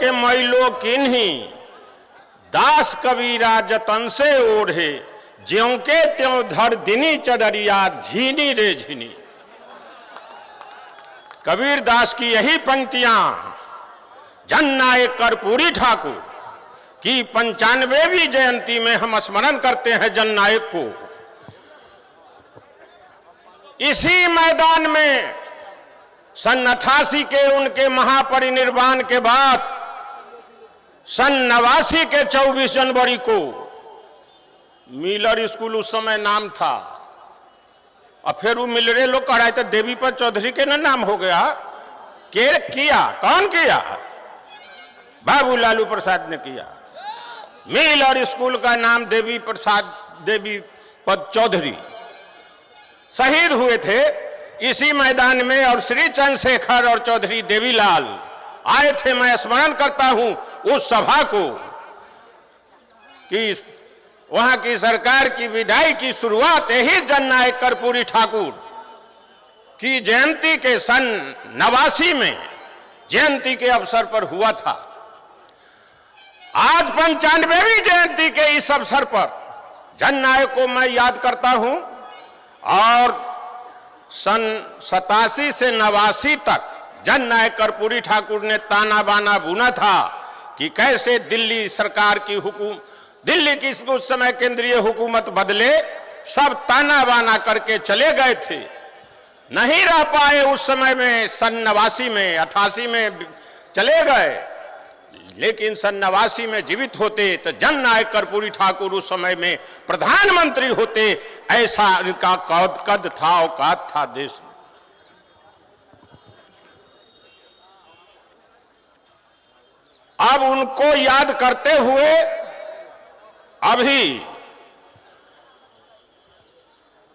के मैलो किन्हीं, दास कबीरा जतन से ओढ़े, ज्यों के त्यों धर दिनी चदरिया झीनी रे झीनी। कबीर दास की यही पंक्तियां जननायक कर्पूरी ठाकुर की 95वीं जयंती में हम स्मरण करते हैं जननायक को। इसी मैदान में सन 88 के उनके महापरिनिर्वाण के बाद सन 89 के 24 जनवरी को मिलर स्कूल उस समय नाम था, और फिर वो मिलरे लोग कह रहे थे देवीपत चौधरी के ना नाम हो गया। के किया? कौन किया? बाबू लालू प्रसाद ने किया। मिलर स्कूल का नाम देवीपत चौधरी शहीद हुए थे इसी मैदान में, और श्री चंद्रशेखर और चौधरी देवीलाल आए थे। मैं स्मरण करता हूं उस सभा को कि वहां की सरकार की विदाई की शुरुआत यही जननायक कर्पूरी ठाकुर की जयंती के सन 89 में जयंती के अवसर पर हुआ था। आज 95वीं जयंती के इस अवसर पर जननायक को मैं याद करता हूं, और सन 87 से 89 तक जननायक कर्पूरी ठाकुर ने ताना बाना बुना था कि कैसे दिल्ली सरकार की दिल्ली की उस समय केंद्रीय हुकूमत बदले, सब ताना बाना करके चले गए थे, नहीं रह पाए उस समय में। सन 89 में 88 में चले गए, लेकिन सन 89 में जीवित होते तो जननायक कर्पूरी ठाकुर उस समय में प्रधानमंत्री होते। ऐसा इनका कद था, औकात था देश में। अब उनको याद करते हुए अभी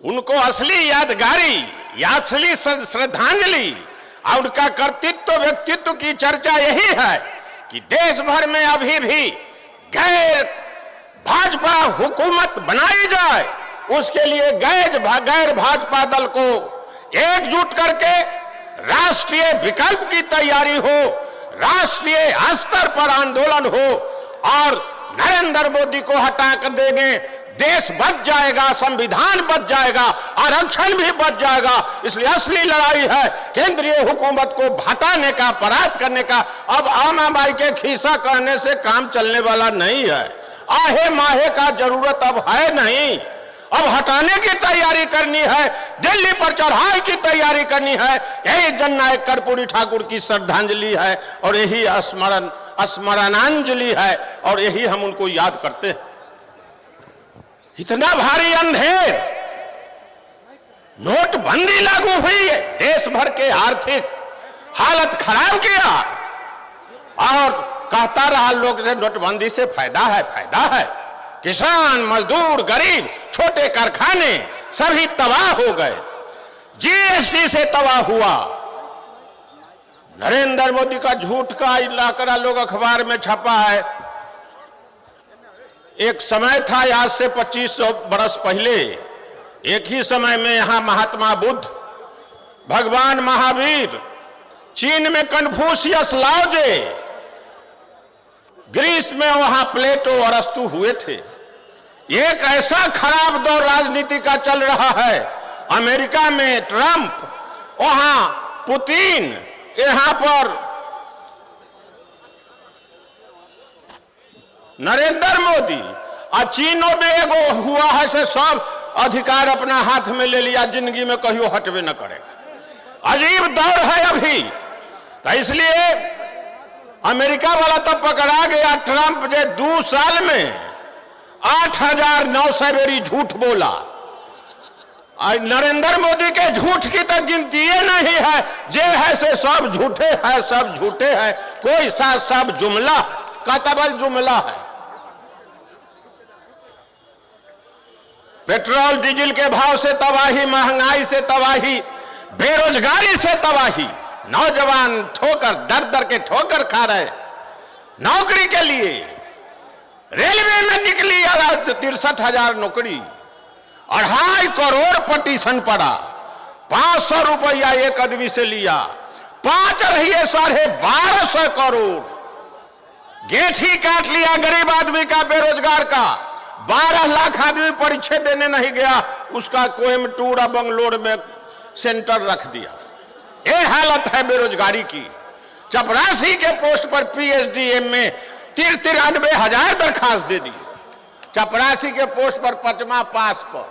उनको असली यादगारी या असली श्रद्धांजलि और उनका कर्तृत्व व्यक्तित्व की चर्चा यही है कि देश भर में अभी भी गैर भाजपा हुकूमत बनाई जाए, उसके लिए गैर भाजपा दल को एकजुट करके राष्ट्रीय विकल्प की तैयारी हो, राष्ट्रीय स्तर पर आंदोलन हो, और नरेंद्र मोदी को हटा कर देंगे, देश बच जाएगा, संविधान बच जाएगा, आरक्षण भी बच जाएगा। इसलिए असली लड़ाई है केंद्रीय हुकूमत को हटाने का, परास्त करने का। अब आम आदमी के खीसा कहने से काम चलने वाला नहीं है। आहे माहे का जरूरत अब है नहीं, अब हटाने की तैयारी करनी है, दिल्ली पर चढ़ाई की तैयारी करनी है। यही जननायक कर्पूरी ठाकुर की श्रद्धांजलि है, और यही स्मरणांजलि है, और यही हम उनको याद करते हैं। इतना भारी अंधेर नोटबंदी लागू हुई है, देश भर के आर्थिक हालत खराब किया, और कहता रहा लोग से नोटबंदी से फायदा है, फायदा है। किसान, मजदूर, गरीब, छोटे कारखाने सभी तबाह हो गए। जीएसटी से तबाह हुआ। नरेंद्र मोदी का झूठ का इलाकरा लोग अखबार में छपा है। एक समय था, आज से 2500 बरस पहले, एक ही समय में यहां महात्मा बुद्ध, भगवान महावीर, चीन में कन्फ्यूशियस लाओजे, ग्रीस में वहां प्लेटो अरस्तु हुए थे। एक ऐसा खराब दौर राजनीति का चल रहा है। अमेरिका में ट्रंप, वहां पुतिन, यहां पर नरेंद्र मोदी, और चीनों में एगो हुआ है से सब अधिकार अपना हाथ में ले लिया, जिंदगी में कहियो हटवे न करेगा। अजीब दौर है अभी। तो इसलिए अमेरिका वाला तो पकड़ा गया ट्रंप, जे 2 साल में 8,900 बेरी झूठ बोला। और नरेंद्र मोदी के झूठ की तो गिनती नहीं है, जे है से सब झूठे हैं, सब झूठे हैं, कोई साथ सब जुमला कतबल जुमला है। पेट्रोल डीजल के भाव से तबाही, महंगाई से तबाही, बेरोजगारी से तबाही, नौजवान ठोकर दर दर के ठोकर खा रहे नौकरी के लिए। रेलवे में निकली 63,000 नौकरी, 2.5 करोड़ पटिशन पड़ा, 500 रुपया एक आदमी से लिया, 5 रहिए 12.5 करोड़। गेट ही काट लिया गरीब आदमी का, बेरोजगार का। 12 लाख आदमी परीक्षा देने नहीं गया, उसका कोयम्बटूर और बंगलोर में सेंटर रख दिया। ये हालत है बेरोजगारी की। चपरासी के पोस्ट पर पीएचडी एमए 93,000 दरखास्त दे दी। चपरासी के पोस्ट पर 5वां पास पर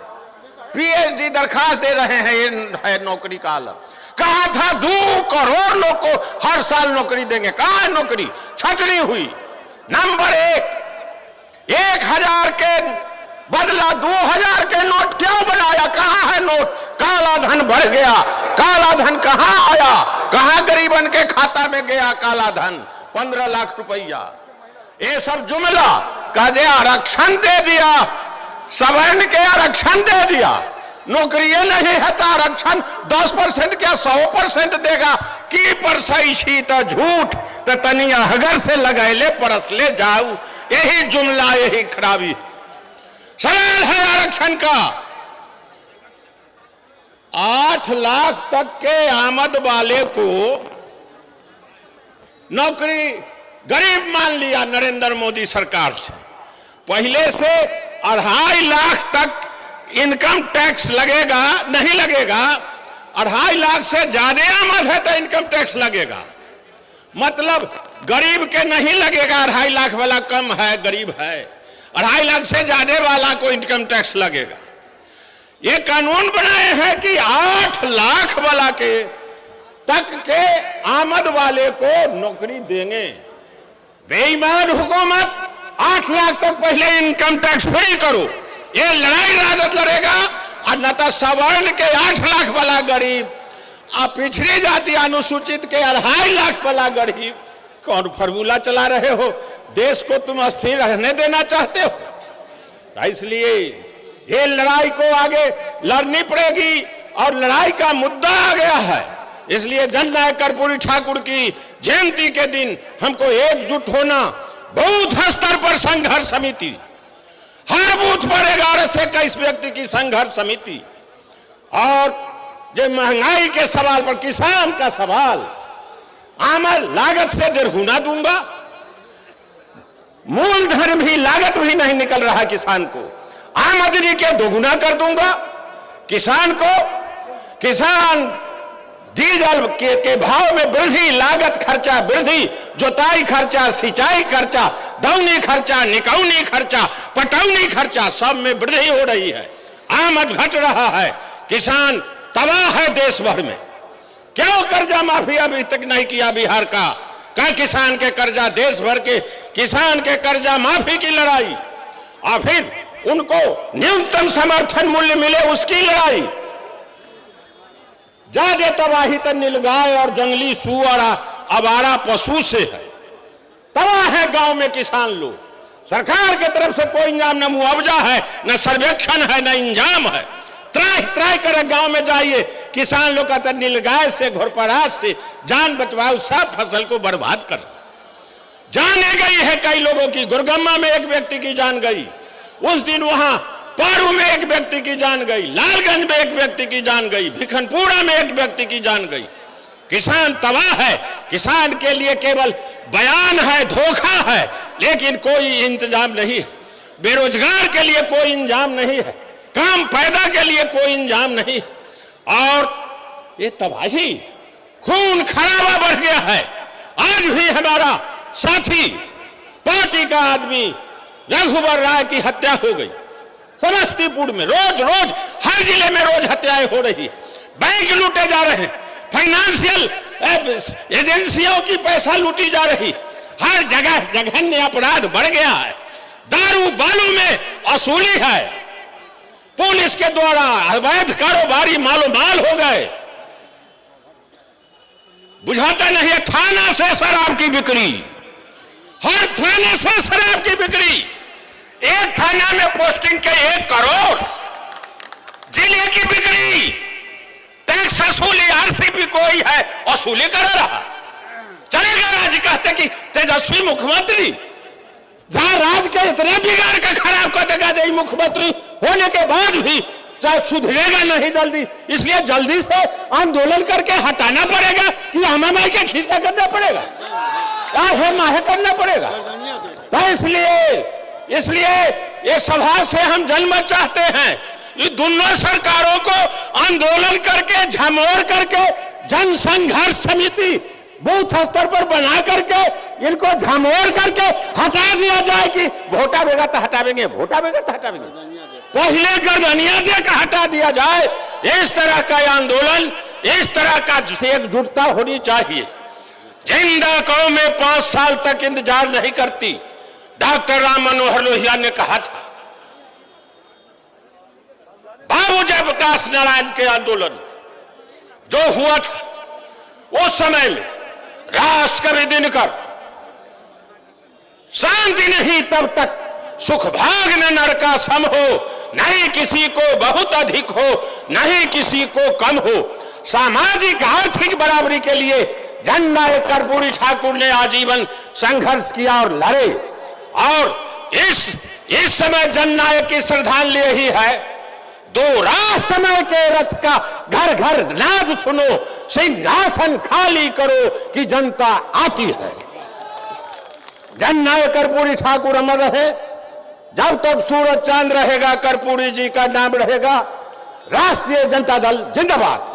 पीएचडी दरखास्त दे रहे हैं। ये है नौकरी का आलम। कहा था 2 करोड़ लोग को हर साल नौकरी देंगे, कहां है नौकरी? छटनी हुई। नंबर 1,1000 के बदला 2,000 के नोट क्यों बनाया? कहां है नोट? काला धन बढ़ गया। काला धन कहां आया? कहां गरीबन के खाता में गया काला धन? 15 लाख रुपया। ये सब जुमला का जे आरक्षण दे दिया, सवर्ण के आरक्षण दे दिया, नौकरी नहीं है तो आरक्षण 10% क्या 100% देगा की परसई छी तो झूठ तो तनिया हगर से लगैले परसले जाऊ। यही जुमला, यही खराबी। सवाल है आरक्षण का। 8 लाख तक के आमद वाले को नौकरी गरीब मान लिया नरेंद्र मोदी सरकार से। पहले से 2.5 लाख तक इनकम टैक्स लगेगा, नहीं लगेगा। 2.5 लाख से ज्यादा आमद है तो इनकम टैक्स लगेगा। मतलब गरीब के नहीं लगेगा। 2.5 लाख वाला कम है, गरीब है। 2.5 लाख से ज्यादा वाला को इनकम टैक्स लगेगा। ये कानून बनाए हैं कि 8 लाख वाला के तक के आमद वाले को नौकरी देंगे। बेईमान हुकूमत 8 लाख तक पहले इनकम टैक्स फ्री करो। ये लड़ाई राजद लड़ेगा। और न तो सवर्ण के 8 लाख वाला गरीब और पिछड़ी जाति अनुसूचित के 2.5 लाख वाला गरीब। कौन फॉर्मूला चला रहे हो? देश को तुम अस्थिर रहने देना चाहते हो? तो इसलिए ये लड़ाई को आगे लड़नी पड़ेगी और लड़ाई का मुद्दा आ गया है। इसलिए जननायक कर्पूरी ठाकुर की जयंती के दिन हमको एकजुट होना, बूथ स्तर पर संघर्ष समिति, हर बूथ पर 11 से 21 व्यक्ति की संघर्ष समिति, और जो महंगाई के सवाल पर किसान का सवाल, आमद लागत से 1.5 गुना दूंगा। मूलधन भी लागत भी नहीं निकल रहा किसान को, आमदनी के 2 गुना कर दूंगा किसान को। किसान डीजल के भाव में वृद्धि, लागत खर्चा वृद्धि, जोताई खर्चा, सिंचाई खर्चा, दौनी खर्चा, निकौनी खर्चा, पटौनी खर्चा, सब में वृद्धि हो रही है। आमद घट रहा है। किसान तबाह है देश भर में। क्यों कर्जा माफी अभी तक नहीं किया बिहार का? क्या किसान के कर्जा, देश भर के किसान के कर्जा माफी की लड़ाई, और फिर उनको न्यूनतम समर्थन मूल्य मिले उसकी लड़ाई। ज्यादा तबाही तो नीलगाय और जंगली सुअर आवारा पशु से है। तबाह है गांव में किसान लोग। सरकार की तरफ से कोई इंजाम, न मुआवजा है, न सर्वेक्षण है, न इंजाम है। त्राही करे गांव में जाइए, किसान लोग का नीलगाय से, घोरपराज से जान बचवाओ, सब फसल को बर्बाद कर जाने गई है। कई लोगों की गुरगम्मा में एक व्यक्ति की जान गई, उस दिन वहां पारू में एक व्यक्ति की जान गई, लालगंज में एक व्यक्ति की जान गई, भिखनपुरा में एक व्यक्ति की जान गई। किसान तबाह है। किसान के लिए केवल बयान है, धोखा है, लेकिन कोई इंतजाम नहीं है। बेरोजगार के लिए कोई इंतजाम नहीं है, काम पैदा के लिए कोई इंतजाम नहीं है। और ये तबाही, खून खराबा बढ़ गया है। आज भी हमारा साथी पार्टी का आदमी रघुवर राय की हत्या हो गई समस्तीपुर में। रोज रोज हर जिले में रोज हत्याएं हो रही है। बैंक लूटे जा रहे हैं, फाइनेंशियल एजेंसियों की पैसा लूटी जा रही। हर जगह जघन्य अपराध बढ़ गया है। दारू बालू में वसूली है। पुलिस के द्वारा अवैध कारोबारी मालोमाल हो गए। बुझाता नहीं है, थाना से शराब की बिक्री, हर थाने से शराब की बिक्री। एक थाना में पोस्टिंग के 1 करोड़, जिले की बिक्री, टैक्स वसूली, आरसीपी कोई है वसूली कर रहा। चलेगा राज्य कहते कि तेजस्वी मुख्यमंत्री, जहां राज्य के इतना बिगाड़ का खराब कर देगा, यही मुख्यमंत्री होने के बाद भी सुधरेगा नहीं जल्दी। इसलिए जल्दी से आंदोलन करके हटाना पड़ेगा कि हमें के खीसा करना पड़ेगा, माहे करना पड़ेगा। तो इसलिए ये सभा से हम जनमत चाहते हैं, ये दोनों सरकारों को आंदोलन करके, झमोर करके, जन संघर्ष समिति बूथ स्तर पर बना करके इनको झमोर करके हटा दिया जाए कि वोटा बेगा तो हटावेंगे, वोटा बेगा तो हटावेंगे, पहले गर्दनिया देकर हटा दिया जाए। इस तरह का आंदोलन, इस तरह का एकजुटता होनी चाहिए। जिंदा कौमें 5 साल तक इंतजार नहीं करती। डॉक्टर राम मनोहर लोहिया ने कहा था, बाबू जयप्रकाश नारायण के आंदोलन जो हुआ था उस समय में राष्ट्र कवि दिनकर, शांति नहीं तब तक सुख भाग न नरका सम हो, नहीं किसी को बहुत अधिक हो, नहीं किसी को कम हो। सामाजिक आर्थिक बराबरी के लिए जननायक कर्पूरी ठाकुर ने आजीवन संघर्ष किया और लड़े। और इस समय जननायक की श्रद्धांजलि यही है, दो राह समय के रथ का घर घर नाद सुनो, सिंहासन खाली करो कि जनता आती है। जननायक कर्पूरी ठाकुर अमर रहे, जब तक सूरज चांद रहेगा कर्पूरी जी का नाम रहेगा। राष्ट्रीय जनता दल जिंदाबाद।